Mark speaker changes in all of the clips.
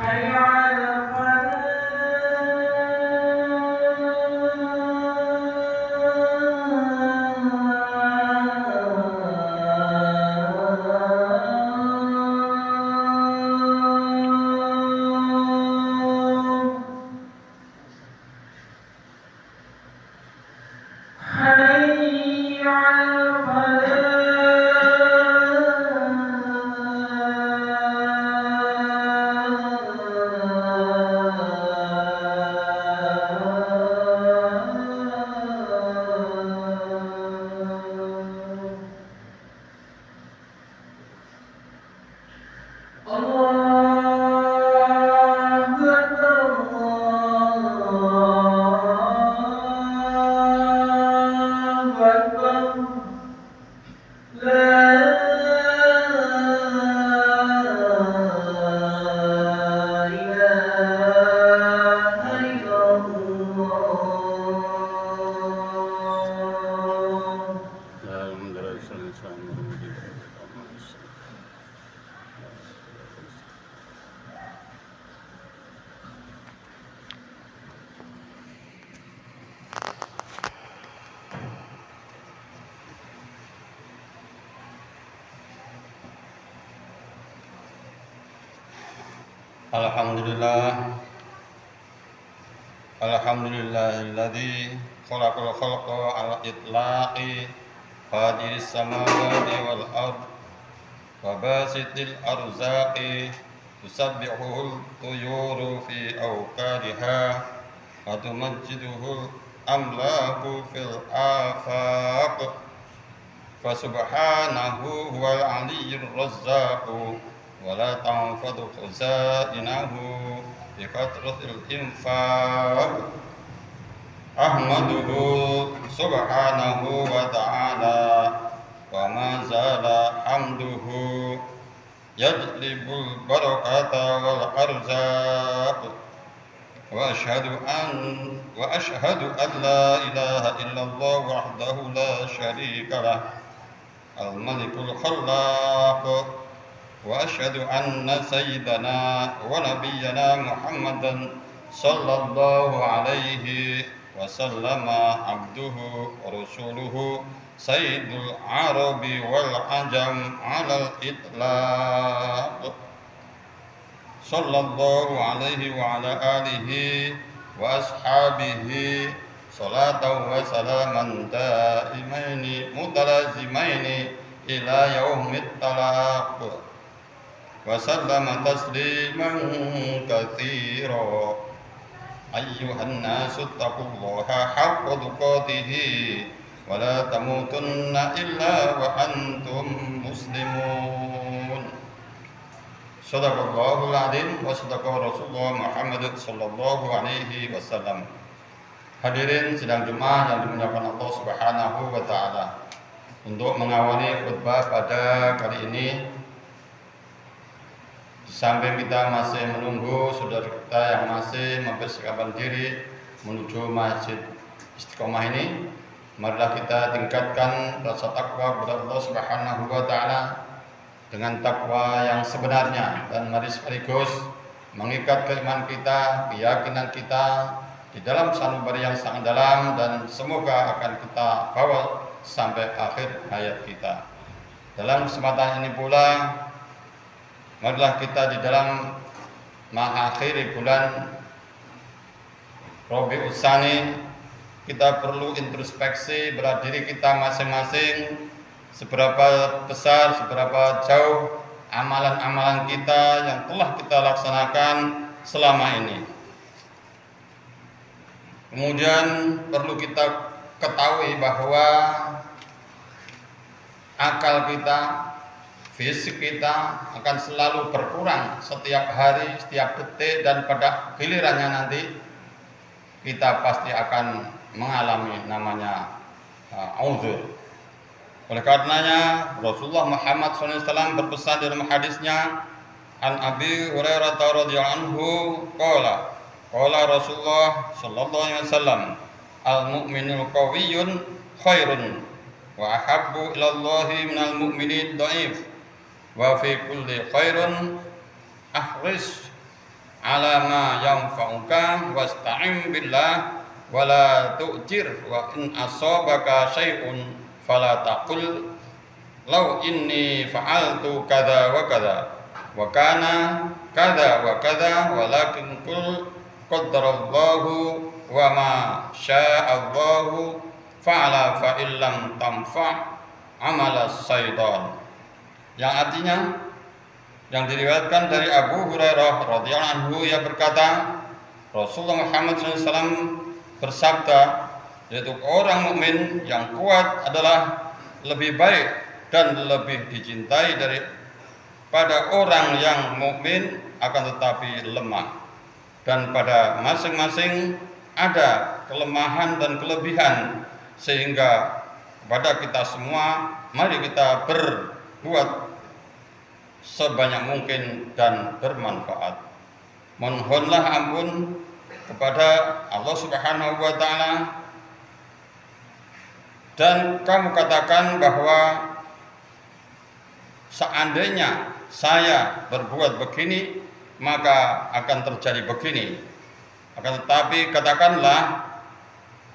Speaker 1: حي على الفلاح حي على الفلاح الله أكبر الله أكبر لا إله إلا الله
Speaker 2: Alhamdulillahilladzi khalaqal khalqa ala itlaqi qadiris samawati wal ard wa basitil arzaqi tusabbihuhul tuyuru fi awqadiha wa tumajjiduhul amlaku fil afaq fa subhanahu huwal aliyyur razzaqu wa la tanfadu khazainahu bi kathratil infaq ahmaduhu subhanahu wa ta'ala wa ma zala hamduhu yajlibul barakata wal arzaq wa ashhadu an la ilaha illallah wahdahu la syarika lah al malikul khallaq wa ashhadu anna sayyidana wa nabiyyana Muhammadan sallallahu alaihi wa sallama abduhu wa rasuluhu sayyidul arabi wal ajam alal itlaq sallallahu alaihi wa ala alihi wa ashabihi salatan wa salaman daimaini mutalazimaini ila yaumit talaq wa sallama tasliman katsira ayyuhan nasu taqullaha haqqa tuqatih wa la tamutunna illa wa antum muslimun. Shadaqallahul adzim wa shadaqa Rasulullah Muhammad sallallahu alaihi wasallam. Hadirin sidang Jumat yang dimuliakan Allah Subhanahu wa taala. Untuk mengawali khutbah pada kali ini, di samping kita masih menunggu saudara kita yang masih mempersiapkan diri menuju Masjid Istiqomah ini, marilah kita tingkatkan rasa takwa kepada Allah Subhanahu wa taala dengan takwa yang sebenarnya, dan mari sekaligus mengikat keimanan kita, keyakinan kita di dalam sanubari yang sangat dalam, dan semoga akan kita bawa sampai akhir hayat kita. Dalam kesempatan ini pula, marilah kita di dalam mengakhiri bulan Rabiul Tsani, kita perlu introspeksi pada diri kita masing-masing, seberapa besar, seberapa jauh amalan-amalan kita yang telah kita laksanakan selama ini. Kemudian perlu kita ketahui bahwa akal kita, fisik kita akan selalu berkurang setiap hari, setiap detik, dan pada gilirannya nanti kita pasti akan mengalami namanya uzur. Oleh karenanya Rasulullah Muhammad SAW berpesan dalam hadisnya, an Abi Hurairah radhiyallahu anhu qala Rasulullah sallallahu alaihi wasallam, al-mu'minul qawiyyun khairun wa ahabbu ilallahi minal mu'minid dhaif wa fi kulli khairun ahris ala ma yanfa'uka wasta'in billah wala tu'jir wa in asabaka syai'un fala taqul law inni fa'altu kadza wa kadza wa kana kadza wa kadza walakin qul qaddarallahu wa ma sya'allahu fa'ala fa illam tamfa' amala syaitan, yang artinya yang diriwayatkan dari Abu Hurairah radhiyallahu anhu, ia berkata, Rasulullah Muhammad SAW bersabda, yaitu orang mukmin yang kuat adalah lebih baik dan lebih dicintai daripada orang yang mukmin akan tetapi lemah, dan pada masing-masing ada kelemahan dan kelebihan, sehingga kepada kita semua mari kita berbuat sebanyak mungkin dan bermanfaat. Mohonlah ampun kepada Allah Subhanahu wa taala, dan kamu katakan bahwa seandainya saya berbuat begini maka akan terjadi begini. Akan tetapi katakanlah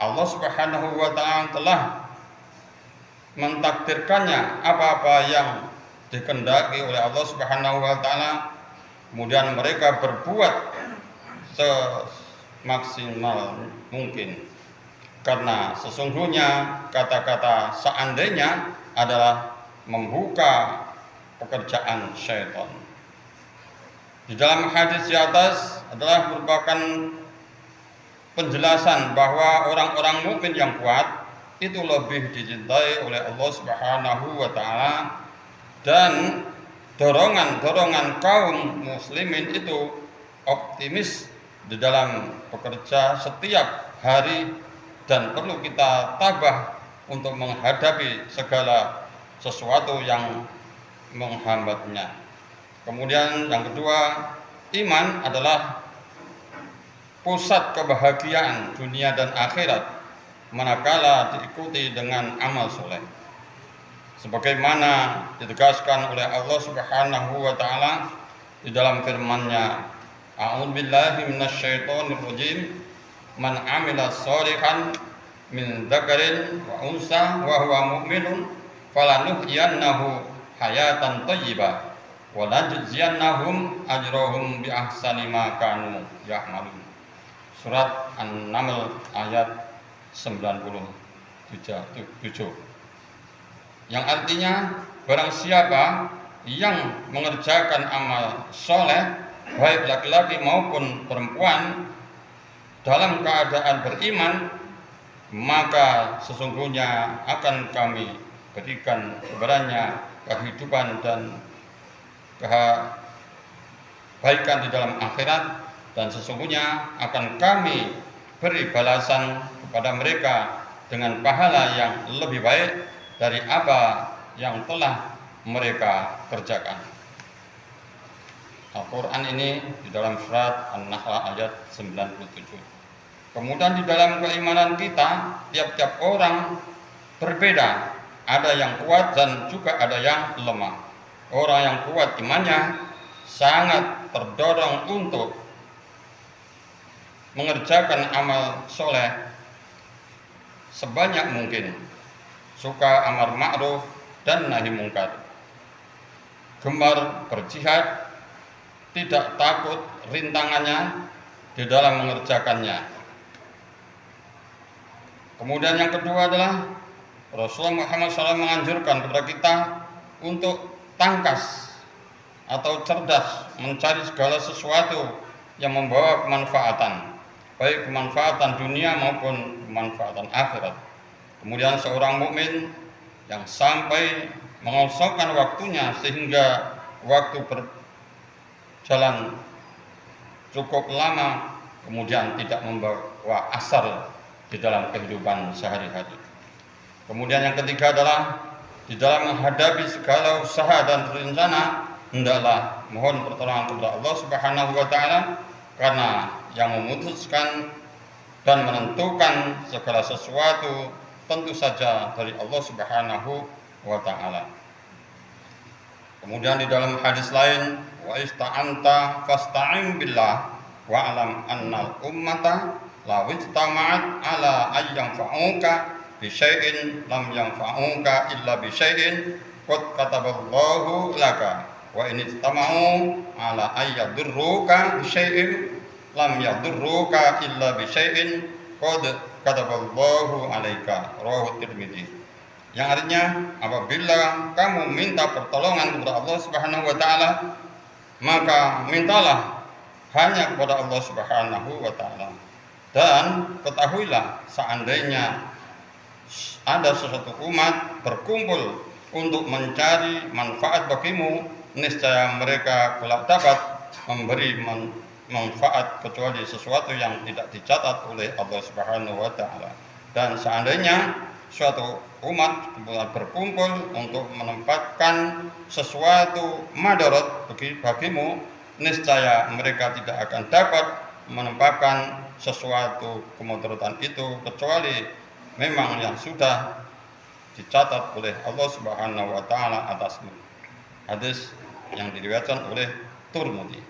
Speaker 2: Allah Subhanahu wa taala telah mentakdirkannya apa-apa yang dikehendaki oleh Allah Subhanahu wa taala, kemudian mereka berbuat semaksimal mungkin, karena sesungguhnya kata-kata seandainya adalah membuka pekerjaan syaitan. Di dalam hadis di atas adalah merupakan penjelasan bahwa orang-orang mukmin yang kuat itu lebih dicintai oleh Allah Subhanahu wa taala, dan dorongan kaum muslimin itu optimis di dalam bekerja setiap hari, dan perlu kita tabah untuk menghadapi segala sesuatu yang menghambatnya. Kemudian yang kedua, iman adalah pusat kebahagiaan dunia dan akhirat manakala diikuti dengan amal soleh, sebagaimana ditegaskan oleh Allah Subhanahu wa taala di dalam firman-Nya, A'udzubillahi minasyaitonir rajim, man 'amila sholihan min dzakarin wa unsa wa huwa mu'minun falanuhyiyannahu hayatan thayyibah wa lanajziyannahum ajrahum bi ahsani ma kanu ya'malun. Surat An-Naml ayat 97, yang artinya barang siapa yang mengerjakan amal soleh, baik laki-laki maupun perempuan, dalam keadaan beriman, maka sesungguhnya akan kami berikan kepadanya kehidupan dan kebaikan di dalam akhirat, dan sesungguhnya akan kami beri balasan kepada mereka dengan pahala yang lebih baik dari apa yang telah mereka kerjakan. Al-Quran ini di dalam surat An-Nahl ayat 97. Kemudian di dalam keimanan kita, tiap-tiap orang berbeda. Ada yang kuat dan juga ada yang lemah. Orang yang kuat imannya sangat terdorong untuk mengerjakan amal soleh sebanyak mungkin, suka amar ma'ruf dan nahi mungkar, gemar berjihad, tidak takut rintangannya di dalam mengerjakannya. Kemudian yang kedua adalah Rasulullah Muhammad SAW menganjurkan kepada kita untuk tangkas atau cerdas mencari segala sesuatu yang membawa kemanfaatan, baik kemanfaatan dunia maupun kemanfaatan akhirat. Kemudian seorang mukmin yang sampai mengosongkan waktunya sehingga waktu berjalan cukup lama, kemudian tidak membawa asar di dalam kehidupan sehari-hari. Kemudian yang ketiga adalah di dalam menghadapi segala usaha dan rencana, hendaklah mohon pertolongan kepada Allah Subhanahu wa taala, karena yang memutuskan dan menentukan segala sesuatu tentu saja dari Allah Subhanahu wa taala. Kemudian di dalam hadis lain, wa ista'anta fasta'in billah, wa'lam annal ummata law ijtama'at ala ay yanfa'uka bi syai'in lam yanfa'uka illa bi syai'in qad kataballahu laka wa in ijtama'u ala ay yadurruka bi syai'in lam yadurruka illa bi syai'in qad kataballahu alaika. Rawahu Tirmidzi. Yang artinya, apabila kamu minta pertolongan kepada Allah Subhanahu wa taala, maka mintalah hanya kepada Allah Subhanahu wa taala. Dan ketahuilah, seandainya ada sesuatu umat berkumpul untuk mencari manfaat bagimu, niscaya mereka kelak dapat memberi manfaat kecuali sesuatu yang tidak dicatat oleh Allah Subhanahu wa taala. Dan seandainya suatu umat berkumpul untuk menempatkan sesuatu madarat bagimu, niscaya mereka tidak akan dapat menempatkan sesuatu kemudaratan itu kecuali memang yang sudah dicatat oleh Allah Subhanahu wa taala atasmu. Hadis yang diriwayatkan oleh Tirmidzi.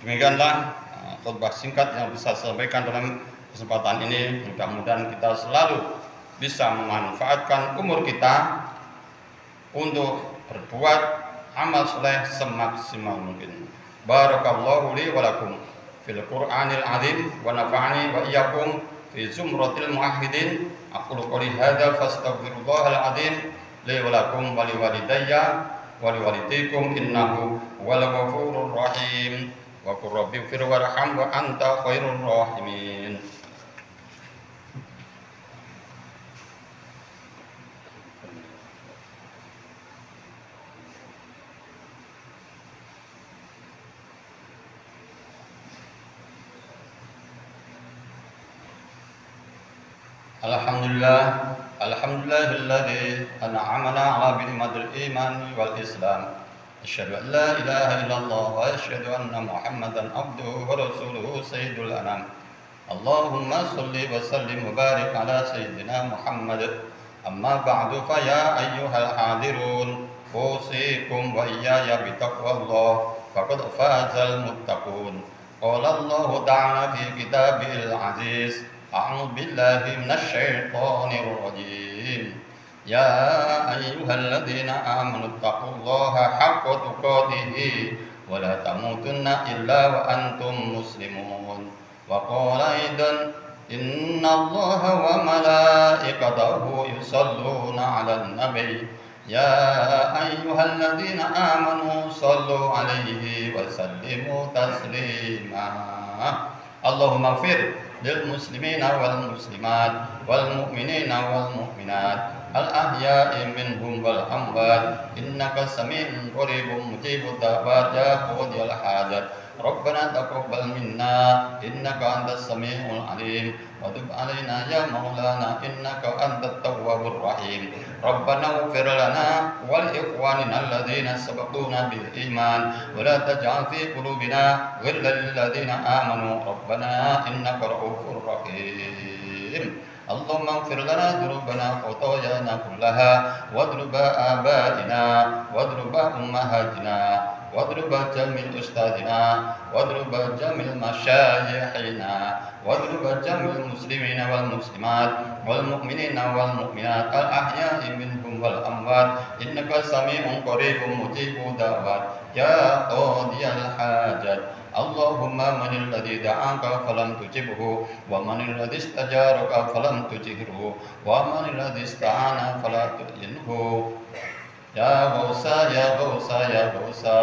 Speaker 2: Demikianlah khutbah singkat yang bisa saya sampaikan dalam kesempatan ini. Mudah-mudahan kita selalu bisa memanfaatkan umur kita untuk berbuat amal soleh semaksimal mungkin. Barakallahu li wa lakum fil Qur'anil azim wa nafa'ani wa iyyakum fi zumratil muwahhidin. Aqulu qouli hadza fastaghfirullahal azim li wa lakum wa li walidayya wa li walidikum innahu wal ghafurur rahim. Wa qur rabbi ighfir warham wa anta khairur rahimin. Alhamdulillahilladzi an'amana 'ala ni'matil iman wal islam. Asyhadu an la ilaha illallah wa asyhadu anna Muhammadan abduhu wa rasuluhu sayyidul anam. Allahumma shalli wa sallim wa barik ala sayyidina Muhammad. Amma ba'du fa ya ayyuhal hadirun usikum wa iyaya bi taqwallah faqad fazal muttaqun. Qala Allah ta'ala fi kitabil aziz. أعوذ بالله من الشيطان الرجيم يا أيها الذين آمنوا اتقوا الله حق تقاته ولا تموتن إلا وأنتم مسلمون وقال أيضا إن الله وملائكته يصلون على النبي يا أيها الذين آمنوا صلوا عليه وسلموا تسليما اللهم اغفر للمسلمين والمسلمات والمؤمنين والمؤمنات الأحياء منهم والأموات إنك سميع قريب مجيب الدعوات يا قاضي الحاجات ربنا تقبل منا إنك أنت السميع العليم وتب علينا يا مولانا إنك أنت التواب الرحيم ربنا اغفر لنا ولإخواننا الذين سبقونا بالإيمان ولا تجعل في قلوبنا غلا للذين آمنوا ربنا إنك رؤوف رحيم اللهم اغفر لنا ذنوبنا وخطايانا كلها وذنوب آبائنا وذنوب أمهاتنا وذنوب جميع أستاذنا وذنوب جميع مشايخنا وذنوب جميع المسلمين والمسلمات والمؤمنين والمؤمنات الأحياء منهم والأموات إنك سميع قريب مجيب دعوات يا قاضي الحاجات اللهم من الذي دعاك فلم تجبه ومن الذي استجارك فلم تجهره ومن الذي استعان فلا تعينه يا غوثا يا غوثا يا غوثا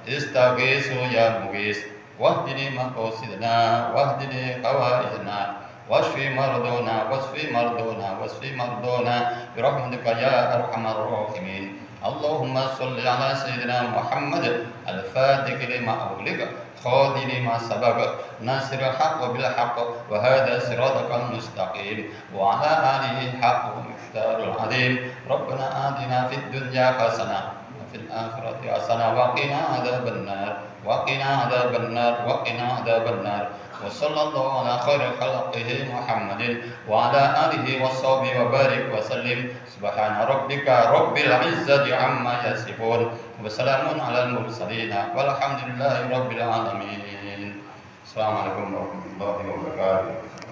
Speaker 2: استغيث يا مغيث واهدني مقاصدنا واهدني قواعدنا واشف مرضونا واشف مرضونا واشف مرضونا برحمتك يا أرحم الراحمين اللهم صل على سيدنا محمد الفاتح لما أغلق خالد لما سبق ناصر الحق بالحق وهذا صراطك المستقيم وعلى آله حق ومقدار العظيم ربنا آتنا في الدنيا حسنة وفي الآخرة حسنة وقنا عذاب النار وقنا عذاب النار وقنا عذاب النار وصلى الله على خير خلقه محمد وعلى آله وصحبه وبارك وسلم سبحان ربك رب العزة عما يصفون وسلام على المرسلين والحمد لله رب العالمين Assalamualaikum warahmatullahi wabarakatuh.